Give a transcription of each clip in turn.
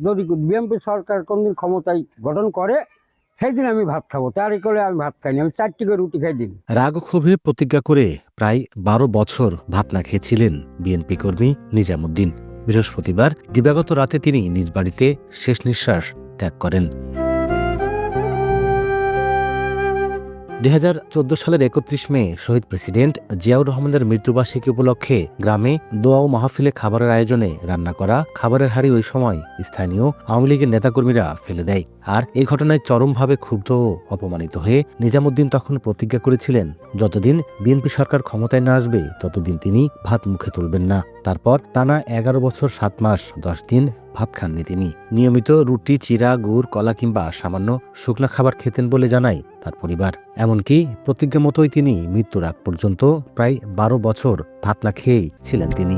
যদি বিএনপি সরকার কোনদিন ক্ষমতায় গঠন করে সেই দিন আমি ভাত খাবো, তারই করে আমি ভাত খাইনি, আমি 4টি করে রুটি খাই দিন। রাগ ও ক্ষোভে প্রতিজ্ঞা করে প্রায় 12 বছর ভাত না খেয়েছিলেন বিএনপি কর্মী নিজামুদ্দিন। বৃহস্পতিবার দিবাগত রাতে তিনি নিজ বাড়িতে শেষ নিঃশ্বাস ত্যাগ করেন। 2014 সালের 31 মে শহীদ প্রেসিডেন্ট জিয়াউর রহমানের মৃত্যুবার্ষিকী উপলক্ষে গ্রামে দোয়া ও মাহফিলে খাবারের আয়োজনে রান্না করা খাবারের হাড়ি ওই সময় স্থানীয় আওয়ামী লীগের নেতাকর্মীরা ফেলে দেয়। আর এই ঘটনায় চরমভাবে ক্ষুব্ধ ও অপমানিত হয়ে নিজামুদ্দিন তখন প্রতিজ্ঞা করেছিলেন, যতদিন বিএনপি সরকার ক্ষমতায় না আসবে ততদিন তিনি ভাত মুখে তুলবেন না। তারপর টানা 11 বছর 7 মাস 10 দিন ভাত খাননি তিনি। নিয়মিত রুটি, চিরা, গুড়, কলা কিংবা সামান্য শুকনা খাবার খেতেন বলে জানায় তার পরিবার। এমনকি প্রতিজ্ঞা মতোই তিনি মৃত্যুর আগ পর্যন্ত প্রায় 12 বছর ভাত না খেয়েই ছিলেন তিনি।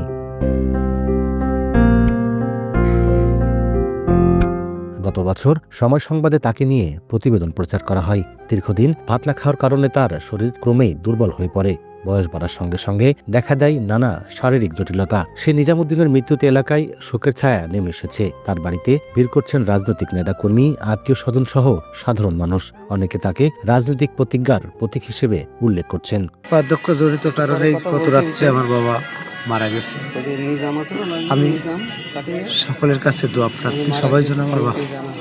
গত বছর সময় সংবাদে তাকে নিয়ে প্রতিবেদন প্রচার করা হয়। দীর্ঘদিন ভাত না খাওয়ার কারণে তার শরীর ক্রমেই দুর্বল হয়ে পড়ে। বয়স বাড়ার সঙ্গে সঙ্গে দেখা দেয় নানা শারীরিক জটিলতা। সে নিজামুদ্দিনের মৃত্যুতে এলাকায় শোকের ছায়া নেমে এসেছে। তার বাড়িতে ভিড় করছেন রাজনৈতিক নেতাকর্মী, আত্মীয় স্বজন সহ সাধারণ মানুষ। অনেকে তাকে রাজনৈতিক প্রতিজ্ঞার প্রতীক হিসেবে উল্লেখ করছেন। বার্ধক্য জড়িত কারণে গত রাত্রে আমার বাবা মারা গেছে। আমি সকলের কাছে দোয়া প্রার্থী, সবাই যেন আমার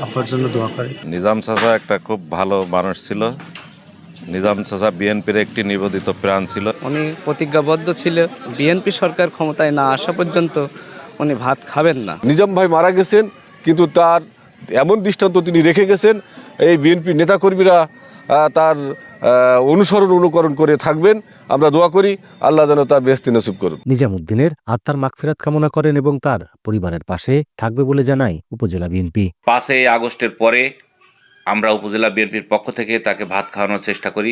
আব্বার জন্য দোয়া করে। নিজাম চাচা একটা খুব ভালো মানুষ ছিল। নিজাম চাচা বিএনপির একটি নিবেদিত প্রাণ ছিল। উনি প্রতিজ্ঞাবদ্ধ ছিল বিএনপি সরকার ক্ষমতায় না আসা পর্যন্ত উনি ভাত খাবেন না। নিজাম ভাই মারা গেছেন, কিন্তু তার এমন দৃষ্টান্ত তিনি রেখে গেছেন, এই বিএনপি নেতাকর্মীরা তার অনুকরণ করে থাকবেন। আমরা দোয়া করি আল্লাহ যেন তার বেহেশতি নসিব করুন। নিজামুদ্দিনের আত্মার মাগফিরাত কামনা করেন এবং তার পরিবারের পাশে থাকবে বলে জানায় উপজেলা বিএনপি। 5 আগস্টের পরে আমরা উপজেলা বিএনপির পক্ষ থেকে তাকে ভাত খাওয়ানোর চেষ্টা করি।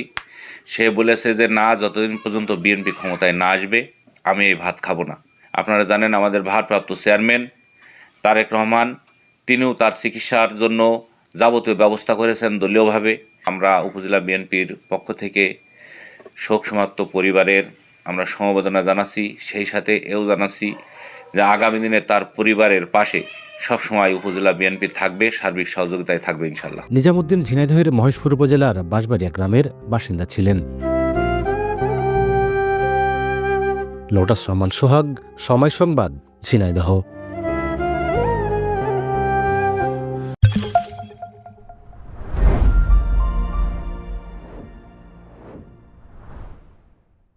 সে বলেছে যে না, যতদিন পর্যন্ত বিএনপি ক্ষমতায় না আসবে আমি এই ভাত খাবো না। আপনারা জানেন আমাদের ভারপ্রাপ্ত চেয়ারম্যান তারেক রহমান, তিনিও তার চিকিৎসার জন্য যাবতীয় ব্যবস্থা করেছেন দলীয়ভাবে। আমরা উপজেলা বিএনপির পক্ষ থেকে শোক সমাপ্ত পরিবারের আমরা সমবেদনা জানাচ্ছি। সেই সাথে এও জানাচ্ছি যে আগামী দিনে তার পরিবারের পাশে সবসময় উপজেলা বিএনপি থাকবে, সার্বিক সহযোগিতায় থাকবে ইনশাল্লাহ। নিজামুদ্দিন ঝিনাইদহের মহেশপুর উপজেলার বাঁশবাড়িয়া গ্রামের বাসিন্দা ছিলেন। লোটাস রহমান সোহাগ, সময় সংবাদ, ঝিনাইদহ।